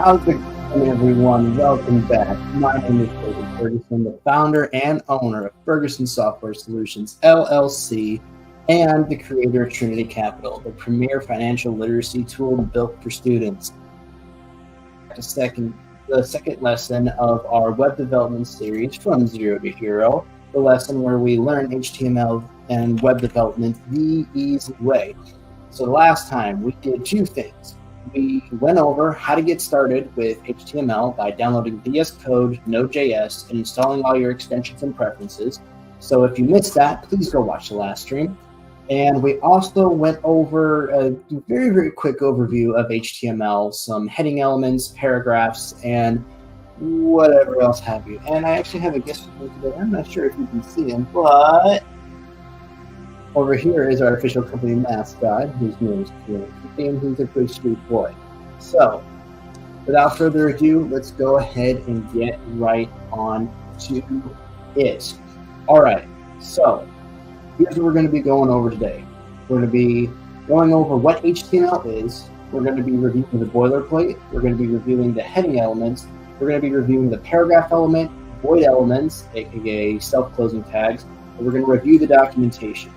How's it going, everyone? Welcome back. My name is David Ferguson, the founder and owner of Ferguson Software Solutions, LLC, and the creator of Trinity Capital, the premier financial literacy tool built for students. The second lesson of our web development series, From Zero to Hero, the lesson where we learn HTML and web development the easy way. So last time we did two things. We went over how to get started with HTML by downloading VS Code, Node.js, and installing all your extensions and preferences. So if you missed that, please go watch the last stream. And we also went over a very, very quick overview of HTML, some heading elements, paragraphs, and whatever else have you. And I actually have a guest with me today. I'm not sure if you can see him, but over here is our official company mascot, whose name is Kieran, and he's a pretty sweet boy. So, without further ado, let's go ahead and get right on to it. All right, so here's what we're going to be going over today. We're going to be going over what HTML is. We're going to be reviewing the boilerplate. We're going to be reviewing the heading elements. We're going to be reviewing the paragraph element, void elements, aka self-closing tags, and we're going to review the documentation.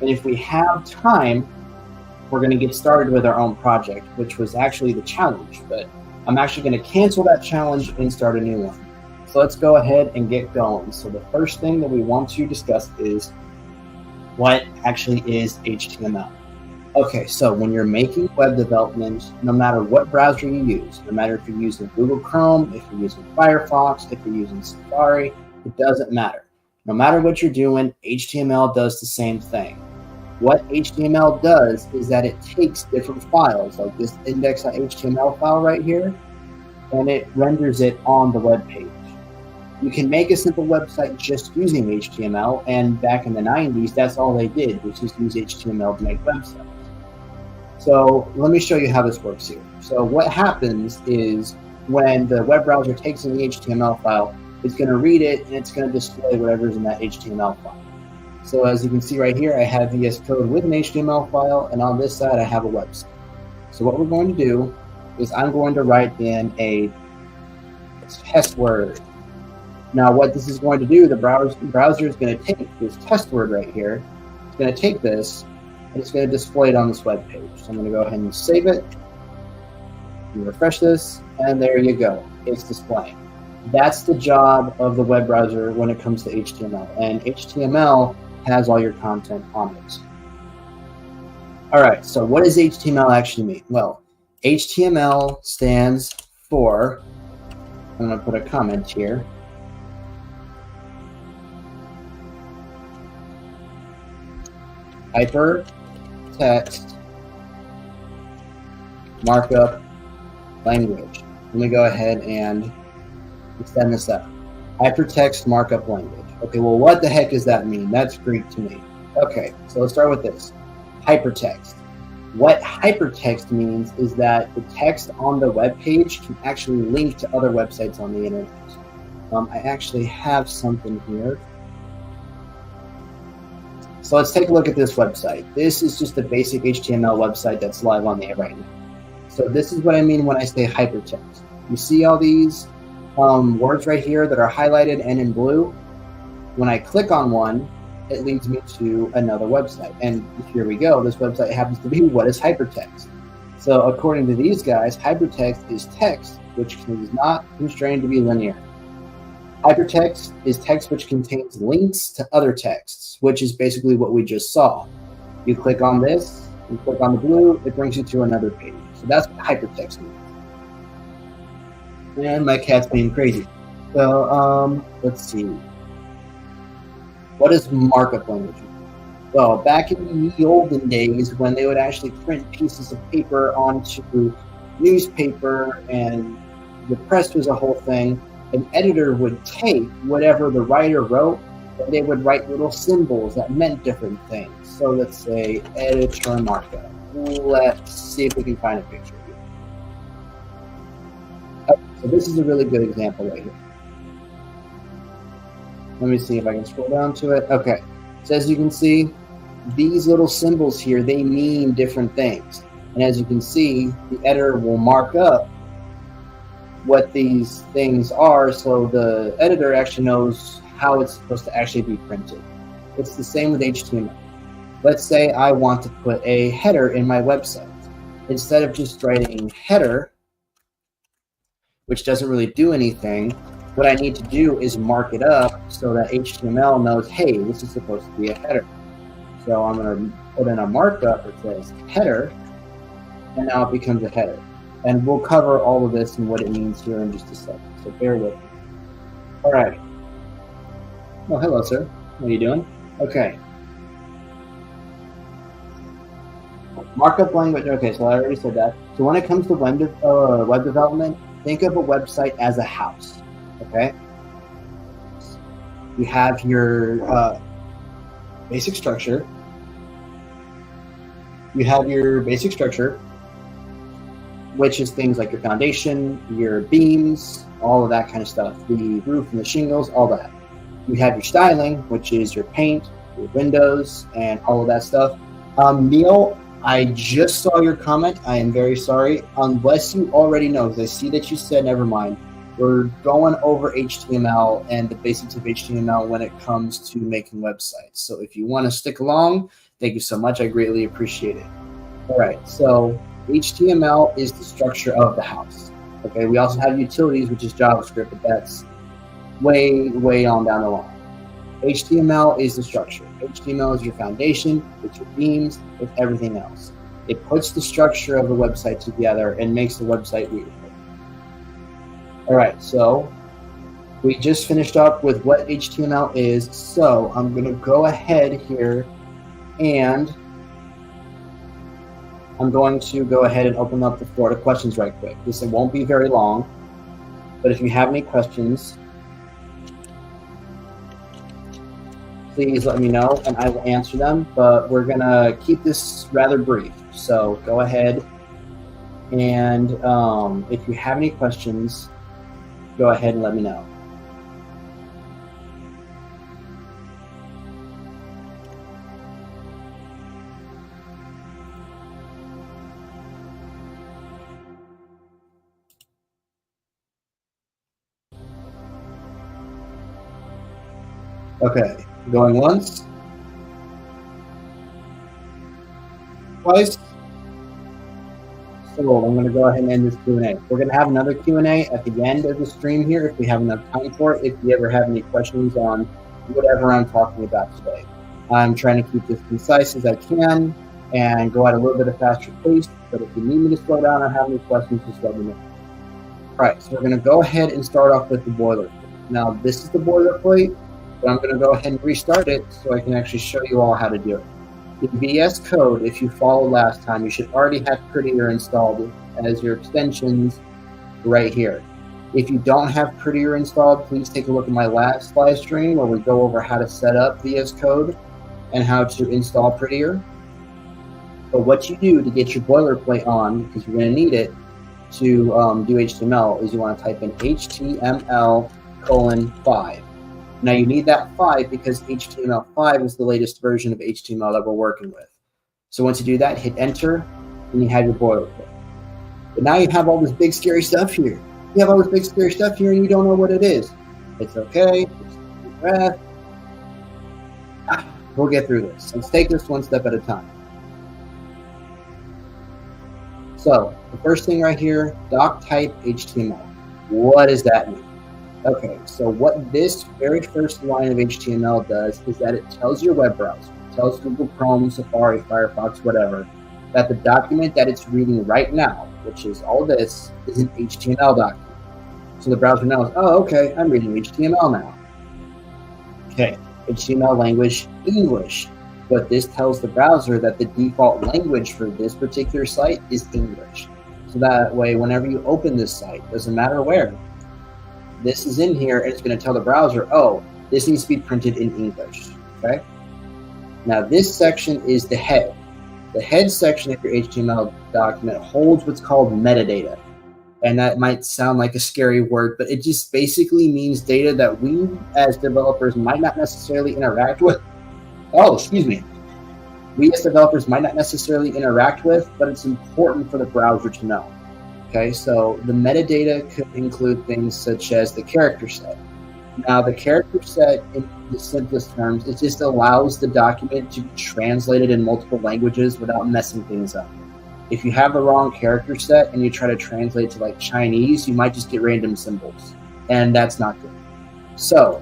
And if we have time, we're going to get started with our own project, which was actually the challenge. But I'm actually going to cancel that challenge and start a new one. So let's go ahead and get going. So the first thing that we want to discuss is what actually is HTML. Okay, so when you're making web development, no matter what browser you use, no matter if you're using Google Chrome, if you're using Firefox, if you're using Safari, it doesn't matter. No matter what you're doing, HTML does the same thing. What HTML does is that it takes different files, like this index.html file right here, and it renders it on the web page. You can make a simple website just using HTML, and back in the 90s, that's all they did, was just use HTML to make websites. So let me show you how this works here. So what happens is when the web browser takes in the HTML file, it's going to read it, and it's going to display whatever's in that HTML file. So as you can see right here, I have VS Code with an HTML file, and on this side, I have a website. So what we're going to do is I'm going to write in a test word. Now what this is going to do, the browser is going to take this test word right here. It's going to take this, and it's going to display it on this web page. So I'm going to go ahead and save it, and refresh this, and there you go. It's displaying. That's the job of the web browser when it comes to HTML. And HTML has all your content on it. All right, so what does HTML actually mean? Well, HTML stands for, I'm going to put a comment here. Hypertext Markup Language. Let me go ahead and extend this up. Hypertext Markup Language. Okay, well, what the heck does that mean? That's Greek to me. Okay, so let's start with this. Hypertext. What hypertext means is that the text on the web page can actually link to other websites on the internet. I actually have something here. So let's take a look at this website. This is just a basic HTML website that's live on the air right now. So this is what I mean when I say hypertext. You see all these words right here that are highlighted and in blue? When I click on one, it leads me to another website. And here we go. This website happens to be what is hypertext. So according to these guys, hypertext is text which is not constrained to be linear. Hypertext is text which contains links to other texts, which is basically what we just saw. You click on this, you click on the blue, it brings you to another page. So that's what hypertext means. And my cat's being crazy. So let's see. What does markup language mean? Well, back in the olden days when they would actually print pieces of paper onto newspaper and the press was a whole thing, an editor would take whatever the writer wrote and they would write little symbols that meant different things. So let's say editor markup. Let's see if we can find a picture here. Okay, so this is a really good example right here. Let me see if I can scroll down to it. Okay, so as you can see, these little symbols here, they mean different things. And as you can see, the editor will mark up what these things are so the editor actually knows how it's supposed to actually be printed. It's the same with HTML. Let's say I want to put a header in my website. Instead of just writing header, which doesn't really do anything, what I need to do is mark it up so that HTML knows, hey, this is supposed to be a header. So I'm going to put in a markup that says header, and now it becomes a header. And we'll cover all of this and what it means here in just a second, so bear with me. All right. Oh, hello, sir. How are you doing? Okay. Markup language. Okay, so I already said that. So when it comes to web development, think of a website as a house. Okay. You have your basic structure. You have your basic structure, which is things like your foundation, your beams, all of that kind of stuff, the roof and the shingles, all that. You have your styling, which is your paint, your windows, and all of that stuff. Neil, I just saw your comment. I am very sorry. Unless you already know, because I see that you said never mind, we're going over HTML and the basics of HTML when it comes to making websites. So if you want to stick along, thank you so much. I greatly appreciate it. All right, so HTML is the structure of the house. Okay, we also have utilities, which is JavaScript, but that's way on down the line. HTML is the structure. HTML is your foundation, it's your beams, it's everything else. It puts the structure of the website together and makes the website readable. All right, so we just finished up with what HTML is, so I'm going to go ahead here and I'm going to go ahead and open up the floor to questions right quick. This won't be very long, but if you have any questions, please let me know and I will answer them, but we're going to keep this rather brief. So go ahead and if you have any questions, go ahead and let me know. Okay, going once, twice. So I'm going to go ahead and end this Q&A. We're going to have another Q&A at the end of the stream here if we have enough time for it, if you ever have any questions on whatever I'm talking about today. I'm trying to keep this concise as I can and go at a little bit of faster pace, but if you need me to slow down or have any questions, just let me know. All right, so we're going to go ahead and start off with the boilerplate. Now, this is the boilerplate, but I'm going to go ahead and restart it so I can actually show you all how to do it. The VS Code, if you followed last time, you should already have Prettier installed as your extensions right here. If you don't have Prettier installed, please take a look at my last live stream where we go over how to set up VS Code and how to install Prettier. But what you do to get your boilerplate on, because you're going to need it to do HTML, is you want to type in HTML:5. Now you need that 5 because HTML5 is the latest version of HTML that we're working with. So once you do that, hit enter, and you have your boilerplate. But now you have all this big scary stuff here. You have all this big scary stuff here and you don't know what it is. It's okay. Just take a breath. We'll get through this. Let's take this one step at a time. So the first thing right here, doc type HTML. What does that mean? Okay, so what this very first line of HTML does is that it tells your web browser, it tells Google Chrome, Safari, Firefox, whatever, that the document that it's reading right now, which is all this, is an HTML document. So the browser knows, oh, okay, I'm reading HTML now. Okay, HTML language, English. But this tells the browser that the default language for this particular site is English. So that way, whenever you open this site, doesn't matter where, this is in here, and it's going to tell the browser, oh, this needs to be printed in English, okay? Now, this section is the head. The head section of your HTML document holds what's called metadata. And that might sound like a scary word, but it just basically means data that we as developers might not necessarily interact with. Oh, excuse me. We as developers might not necessarily interact with, but it's important for the browser to know. Okay, so the metadata could include things such as the character set. Now, the character set, in the simplest terms, it just allows the document to be translated in multiple languages without messing things up. If you have the wrong character set and you try to translate to like Chinese, you might just get random symbols, and that's not good. So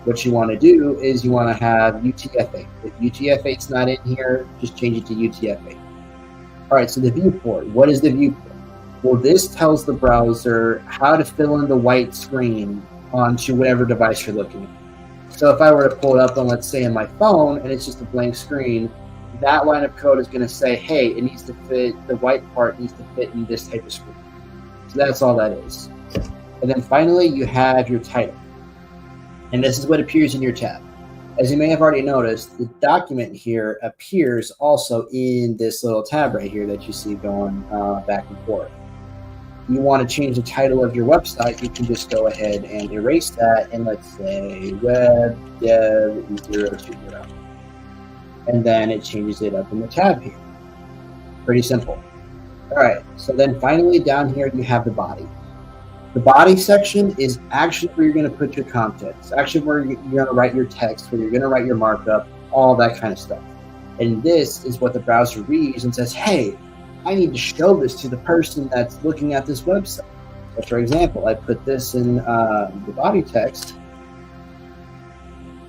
what you want to do is you want to have UTF-8. If UTF-8 is not in here, just change it to UTF-8. All right, so the viewport. What is the viewport? Well, this tells the browser how to fill in the white screen onto whatever device you're looking at. So if I were to pull it up on, let's say, on my phone, and it's just a blank screen, that line of code is going to say, hey, it needs to fit, the white part needs to fit in this type of screen. So that's all that is. And then finally, you have your title. And this is what appears in your tab. As you may have already noticed, the document here appears also in this little tab right here that you see going back and forth. You want to change the title of your website, you can just go ahead and erase that, and let's say web dev 020. And then it changes it up in the tab here. Pretty simple. All right, so then finally down here you have the body. The body section is actually where you're going to put your content. It's actually where you're going to write your text, where you're going to write your markup, all that kind of stuff. And this is what the browser reads and says, hey, I need to show this to the person that's looking at this website. So for example, I put this in the body text.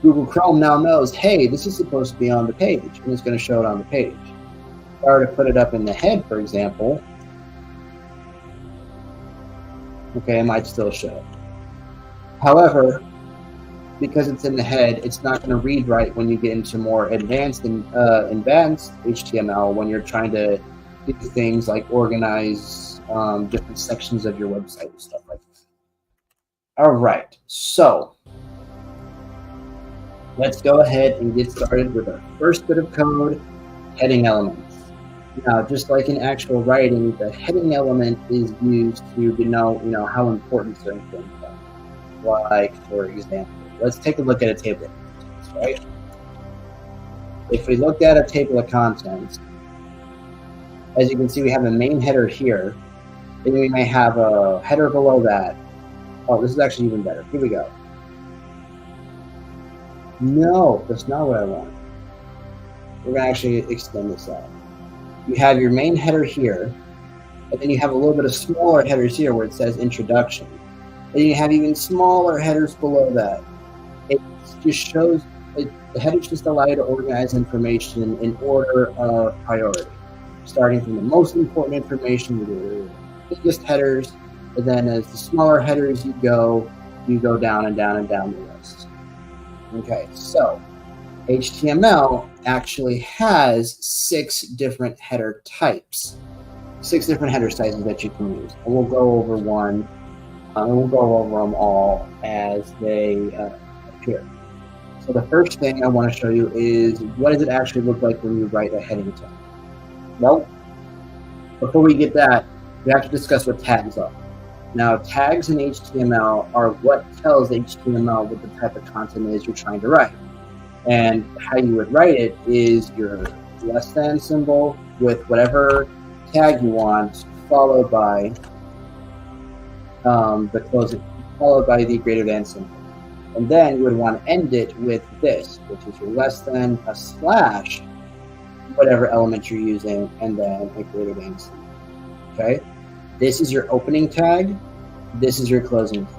Google Chrome now knows, hey, this is supposed to be on the page, and it's going to show it on the page. If I were to put it up in the head, for example, okay, it might still show. However, because it's in the head, it's not going to read right when you get into more advanced HTML when you're trying to do things like organize different sections of your website and stuff like that. All right, so let's go ahead and get started with our first bit of code, heading elements. Now, just like in actual writing, the heading element is used to denote, how important certain things are. Like, for example, let's take a look at a table of contents, right? If we looked at a table of contents, as you can see, we have a main header here, and we may have a header below that. Oh, this is actually even better. Here we go. No, that's not what I want. We're going to actually extend this out. You have your main header here, and then you have a little bit of smaller headers here where it says introduction. And you have even smaller headers below that. It just shows, the headers just allow you to organize information in order of priority. Starting from the most important information with your biggest headers, and then as the smaller headers you go down and down and down the list. Okay, so HTML actually has 6 different header types, 6 different header sizes that you can use. And we'll go over one, and we'll go over them all as they appear. So the first thing I want to show you is what does it actually look like when you write a heading tag? Well, before we get that, we have to discuss what tags are. Now, tags in HTML are what tells HTML what the type of content is you're trying to write. And how you would write it is your less than symbol with whatever tag you want, followed by the closing, followed by the greater than symbol. And then you would want to end it with this, which is your less than a slash, whatever element you're using, and then a greater than symbol. Okay? This is your opening tag. This is your closing tag.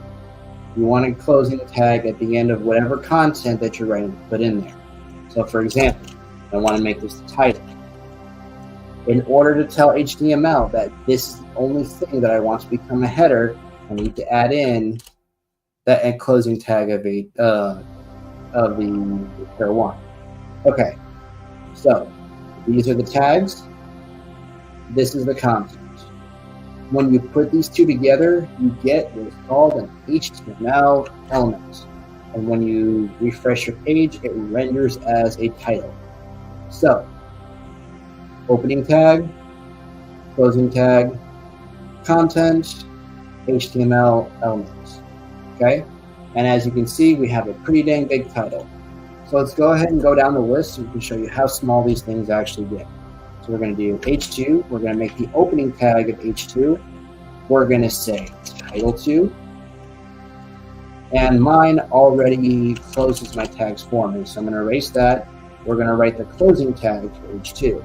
You want a closing tag at the end of whatever content that you're writing to put in there. So for example, I want to make this the title. In order to tell HTML that this is the only thing that I want to become a header, I need to add in that closing tag of the header 1. Okay, so these are the tags. This is the content. When you put these two together, you get what is called an HTML element. And when you refresh your page, it renders as a title. So, opening tag, closing tag, content, HTML elements. Okay? And as you can see, we have a pretty dang big title. So let's go ahead and go down the list so we can show you how small these things actually get. So we're going to do H2. We're going to make the opening tag of H2. we're going to say title to. And mine already closes my tags for me, so I'm going to erase that. We're going to write the closing tag for H2.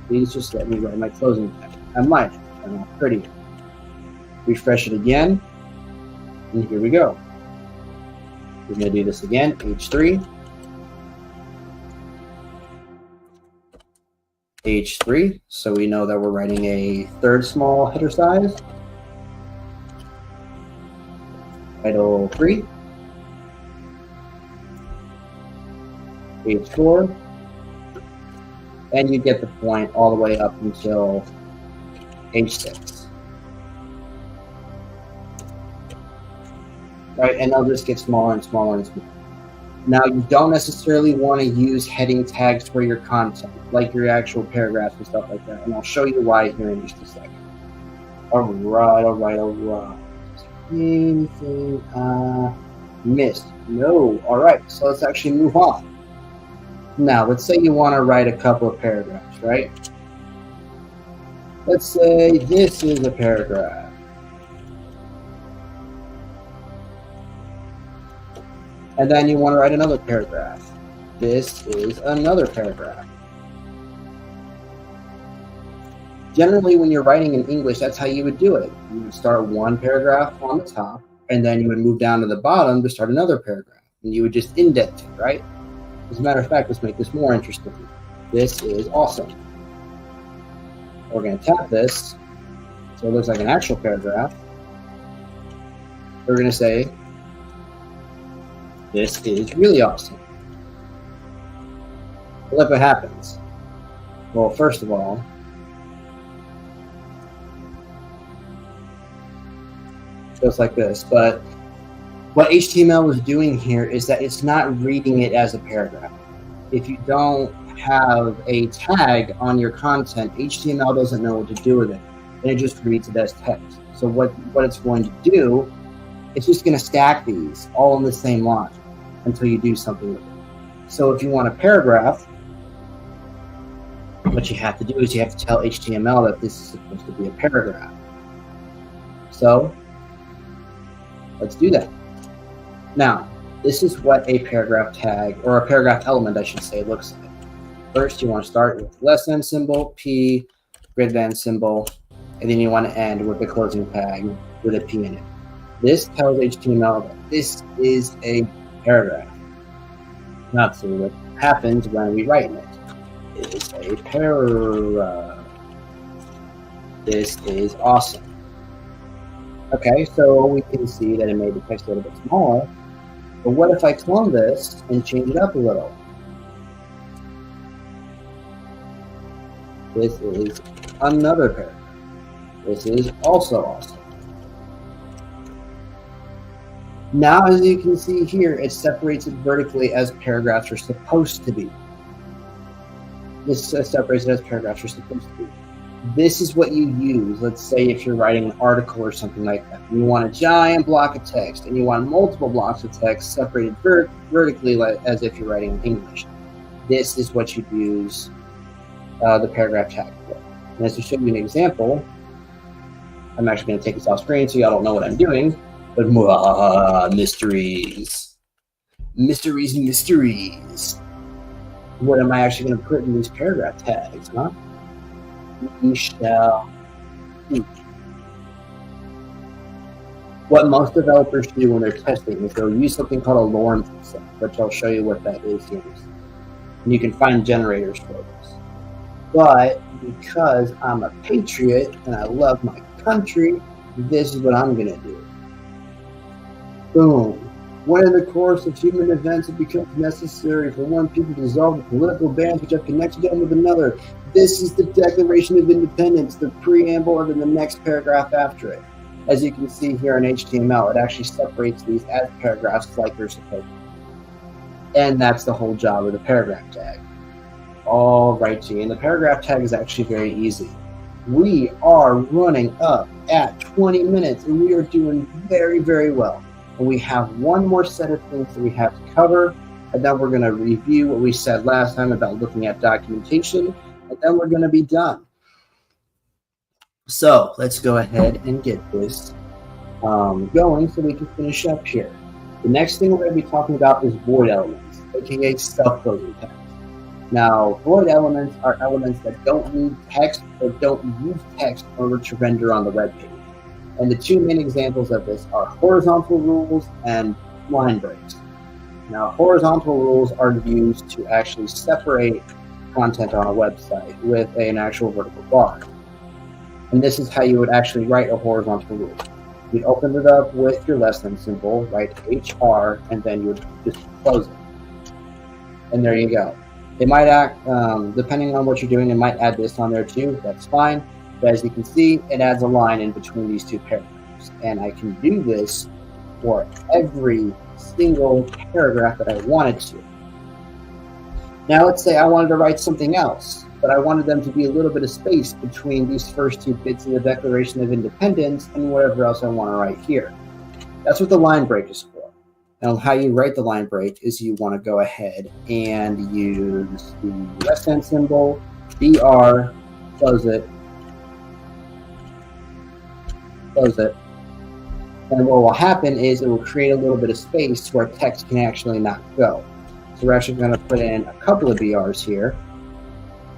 Please just let me write my closing tag. I might, I'm not pretty. Refresh it again, and here we go. We're going to do this again, H3. H3, so we know that we're writing a third small header size. Title 3. H4. And you get the point all the way up until H6. Right, and they'll just get smaller and smaller and smaller. Now, you don't necessarily want to use heading tags for your content, like your actual paragraphs and stuff like that. And I'll show you why here in just a second. All right. Anything missed? No. All right, so let's actually move on. Now, let's say you want to write a couple of paragraphs, right? Let's say this is a paragraph. And then you want to write another paragraph. This is another paragraph. Generally, when you're writing in English, that's how you would do it. You would start one paragraph on the top, and then you would move down to the bottom to start another paragraph. And you would just indent it, right? As a matter of fact, let's make this more interesting. This is awesome. We're going to tap this, so it looks like an actual paragraph. We're going to say, this is really awesome. Look what happens. Well, first of all, goes like this. But what HTML is doing here is that it's not reading it as a paragraph. If you don't have a tag on your content, HTML doesn't know what to do with it, and it just reads it as text. So what it's going to do, it's just going to stack these all in the same line until you do something with it. So if you want a paragraph, what you have to do is you have to tell HTML that this is supposed to be a paragraph. So let's do that. Now, this is what a paragraph tag, or a paragraph element, I should say, looks like. First, you want to start with less than symbol, P, greater than symbol, and then you want to end with the closing tag with a P in it. This tells HTML that this is a paragraph. Not so what happens when we write it. It is a paragraph. This is awesome. Okay, so we can see that it made the text a little bit smaller. But what if I clone this and change it up a little? This is another paragraph. This is also awesome. Now, as you can see here, it separates it vertically as paragraphs are supposed to be. This separates it as paragraphs are supposed to be. This is what you use. Let's say if you're writing an article or something like that. You want a giant block of text, and you want multiple blocks of text separated vertically as if you're writing in English. This is what you'd use the paragraph tag for. And as to show you an example, I'm actually going to take this off screen so y'all don't know what I'm doing. But mysteries. Mysteries. What am I actually going to put in these paragraph tags, huh? We shall see. What most developers do when they're testing is they'll use something called a lorem set, which I'll show you what that is here. And you can find generators for this. But because I'm a patriot and I love my country, this is what I'm going to do. Boom. When in the course of human events it becomes necessary for one people to dissolve the political bands which have connected them with another, this is the Declaration of Independence, the preamble, and then the next paragraph after it. As you can see here in HTML, it actually separates these as paragraphs like they're supposed to. And that's the whole job of the paragraph tag. All righty, and the paragraph tag is actually very easy. We are running up at 20 minutes, and we are doing very, very well. And we have one more set of things that we have to cover, and then we're going to review what we said last time about looking at documentation, and then we're going to be done. So let's go ahead and get this going so we can finish up here. The next thing we're going to be talking about is void elements, aka self-closing tags. Now, void elements are elements that don't need text or don't use text in order to render on the web page. And the two main examples of this are horizontal rules and line breaks. Now, horizontal rules are used to actually separate content on a website with an actual vertical bar. And this is how you would actually write a horizontal rule. You'd open it up with your less than symbol, write HR, and then you would just close it. And there you go. It might act, depending on what you're doing, it might add this on there too. That's fine. But as you can see, it adds a line in between these two paragraphs. And I can do this for every single paragraph that I wanted to. Now let's say I wanted to write something else, but I wanted them to be a little bit of space between these first two bits of the Declaration of Independence and whatever else I want to write here. That's what the line break is for. Now, how you write the line break is you want to go ahead and use the less than symbol, BR, close it, and what will happen is it will create a little bit of space where text can actually not go. So we're actually going to put in a couple of BRs here,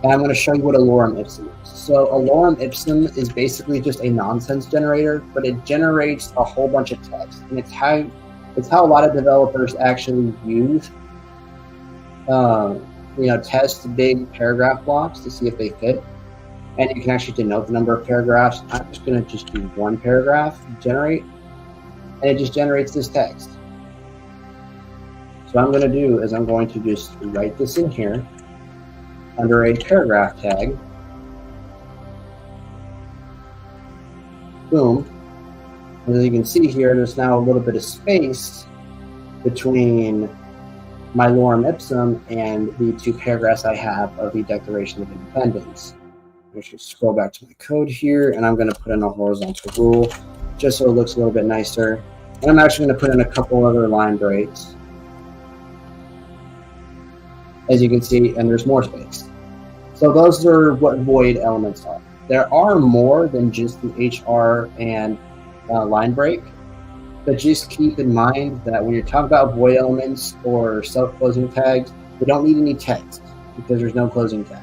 and I'm going to show you what a lorem ipsum is. So a lorem ipsum is basically just a nonsense generator, but it generates a whole bunch of text, and it's how a lot of developers actually use, test big paragraph blocks to see if they fit. And you can actually denote the number of paragraphs. I'm just going to do one paragraph, generate, and it just generates this text. So what I'm going to do is I'm going to just write this in here under a paragraph tag. Boom. And as you can see here, there's now a little bit of space between my lorem ipsum and the two paragraphs I have of the Declaration of Independence. I should scroll back to my code here, and I'm going to put in a horizontal rule just so it looks a little bit nicer. And I'm actually going to put in a couple other line breaks, as you can see, and there's more space. So those are what void elements are. There are more than just the HR and line break, but just keep in mind that when you're talking about void elements or self-closing tags, they don't need any text because there's no closing tag.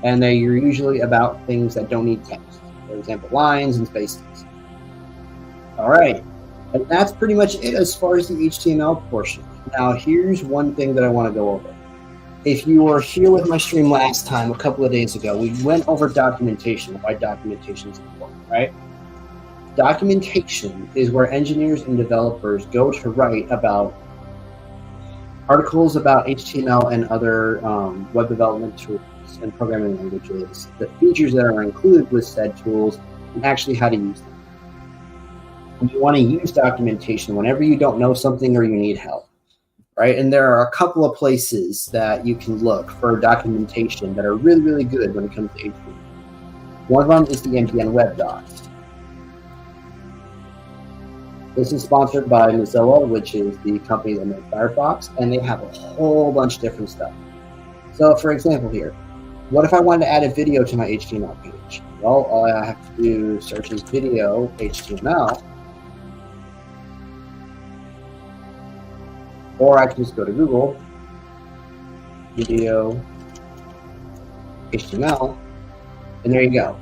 And they're usually about things that don't need text. For example, lines and spaces. All right, and that's pretty much it as far as the HTML portion. Now, here's one thing that I want to go over. If you were here with my stream last time, a couple of days ago, we went over documentation, why documentation is important, right? Documentation is where engineers and developers go to write about articles about HTML and other web development tools and programming languages, the features that are included with said tools, and actually how to use them. And you want to use documentation whenever you don't know something or you need help, right? And there are a couple of places that you can look for documentation that are really, really good when it comes to HTML. One of them is the NPM Web Docs. This is sponsored by Mozilla, which is the company that makes Firefox, and they have a whole bunch of different stuff. So, for example here, what if I wanted to add a video to my HTML page? Well, all I have to do is search is video HTML, or I can just go to Google, video HTML, and there you go.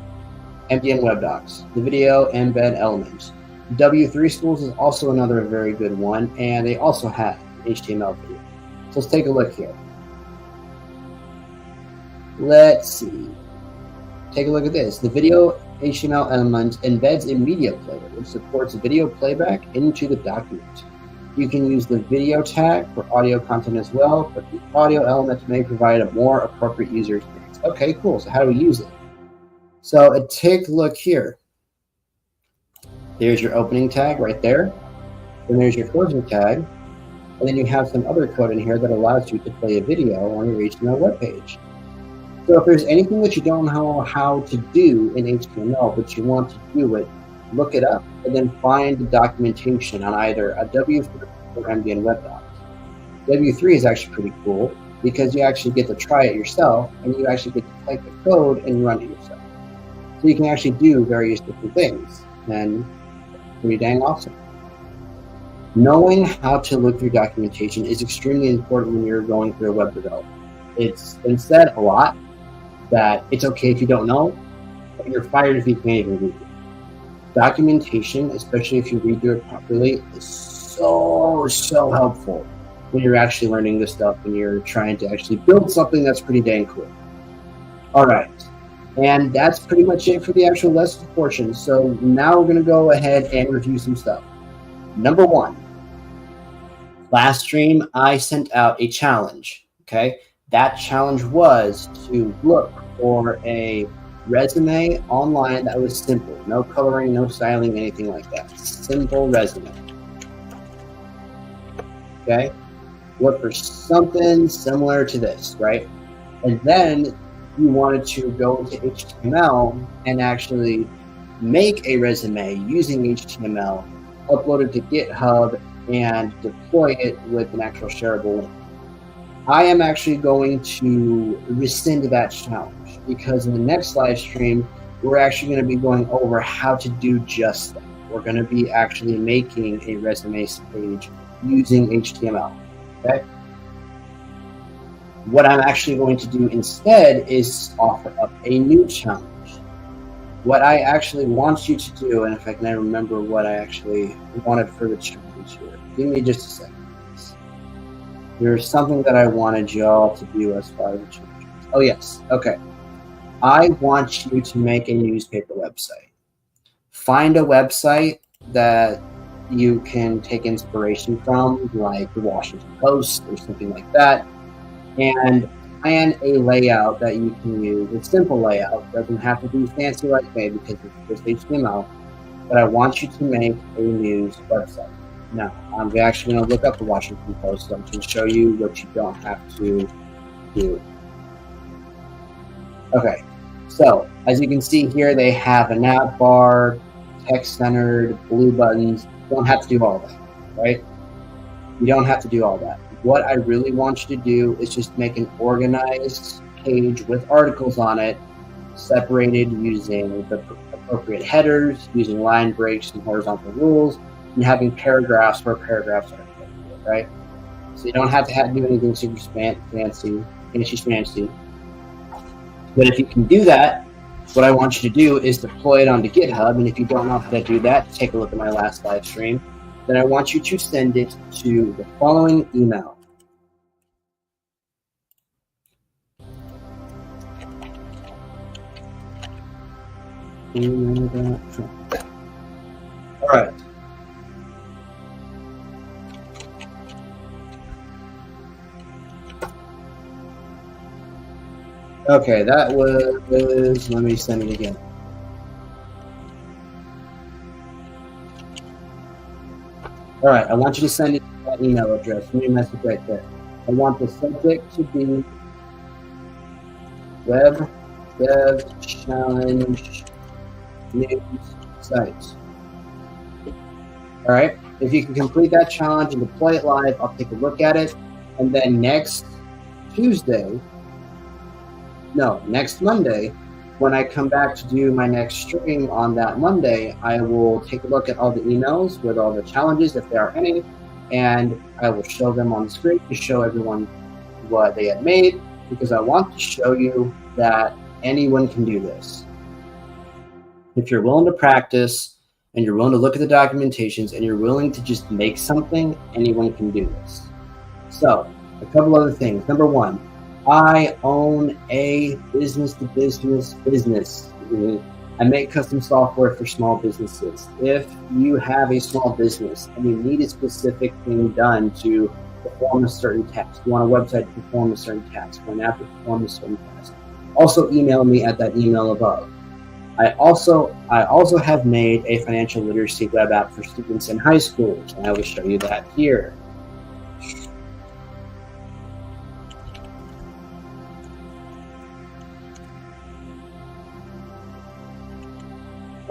NPM Web Docs, the video embed element. W3 Schools is also another very good one, and they also have HTML video. So let's take a look here. Let's see. Take a look at this. The video HTML element embeds a media player, which supports video playback into the document. You can use the video tag for audio content as well, but the audio element may provide a more appropriate user experience. Okay, cool. So how do we use it? So take a look here. There's your opening tag right there. Then there's your closing tag. And then you have some other code in here that allows you to play a video on your HTML web page. So if there's anything that you don't know how to do in HTML, but you want to do it, look it up and then find the documentation on either a W3 or NPM Web Docs. W3 is actually pretty cool because you actually get to try it yourself and you actually get to type the code and run it yourself. So you can actually do various different things, and pretty dang awesome. Knowing how to look through documentation is extremely important when you're going through a web development. It's been said a lot that it's okay if you don't know, but you're fired if you can't even read it. Documentation, especially if you read through it properly, is so helpful when you're actually learning this stuff and you're trying to actually build something that's pretty dang cool. All right, and that's pretty much it for the actual lesson portion. So now we're going to go ahead and review some stuff. Number one, last stream I sent out a challenge. Okay, that challenge was to look for a resume online that was simple, no coloring, no styling, anything like that. Simple resume. Okay, look for something similar to this, right? And then you wanted to go into HTML and actually make a resume using HTML, upload it to GitHub, and deploy it with an actual shareable link. I am actually going to rescind that challenge because in the next live stream, we're actually going to be going over how to do just that. We're going to be actually making a resume page using HTML. Okay. What I'm actually going to do instead is offer up a new challenge. What I actually want you to do, and if I can remember what I actually wanted for the challenge here, give me just a second. There's something that I wanted y'all to do as far as the challenge. Oh yes, okay. I want you to make a newspaper website. Find a website that you can take inspiration from, like the Washington Post or something like that, and plan a layout that you can use. A simple layout, doesn't have to be fancy like me because it's just HTML, but I want you to make a news website. Now, I'm actually going to look up the Washington Post so I can show you what you don't have to do. Okay, so as you can see here, they have a nav bar, text-centered, blue buttons. You don't have to do all that, right? You don't have to do all that. What I really want you to do is just make an organized page with articles on it, separated using the appropriate headers, using line breaks and horizontal rules, and having paragraphs where paragraphs are appropriate, right? So you don't have to do anything super fancy. But if you can do that, what I want you to do is deploy it onto GitHub. And if you don't know how to do that, take a look at my last live stream. Then I want you to send it to the following email. All right. Okay, that was, let me send it again. All right, I want you to send it to that email address, new message right there. I want the subject to be Web Dev Challenge News Sites. All right, if you can complete that challenge and deploy it live, I'll take a look at it. And then next Monday, when I come back to do my next stream on that Monday, I will take a look at all the emails with all the challenges, if there are any, and I will show them on the screen to show everyone what they had made, because I want to show you that anyone can do this. If you're willing to practice, and you're willing to look at the documentations, and you're willing to just make something, anyone can do this. So, a couple other things. Number one, I own a business-to-business business. I make custom software for small businesses. If you have a small business and you need a specific thing done to perform a certain task, you want a website to perform a certain task, or an app to perform a certain task, also email me at that email above. I also have made a financial literacy web app for students in high schools, and I will show you that here.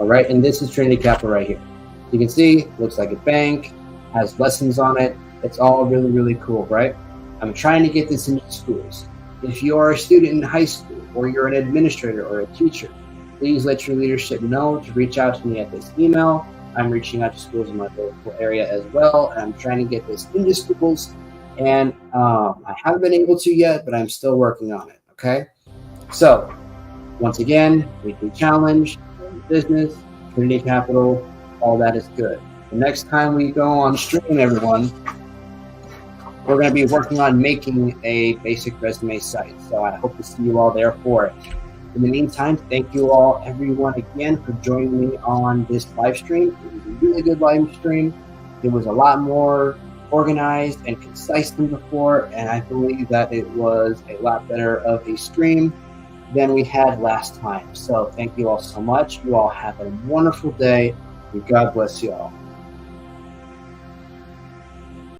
All right, and this is Trinity Capital right here. You can see, looks like a bank, has lessons on it. It's all really, really cool, right? I'm trying to get this into schools. If you are a student in high school, or you're an administrator or a teacher, please let your leadership know to reach out to me at this email. I'm reaching out to schools in my local area as well, and I'm trying to get this into schools. And I haven't been able to yet, but I'm still working on it. Okay. So once again, weekly challenge, business, Trinity Capital, all that is good. The next time we go on stream, everyone, we're going to be working on making a basic resume site. So I hope to see you all there for it. In the meantime, thank you all, everyone, again, for joining me on this live stream. It was a really good live stream. It was a lot more organized and concise than before, and I believe that it was a lot better of a stream than we had last time. So thank you all so much. You all have a wonderful day, and God bless you all.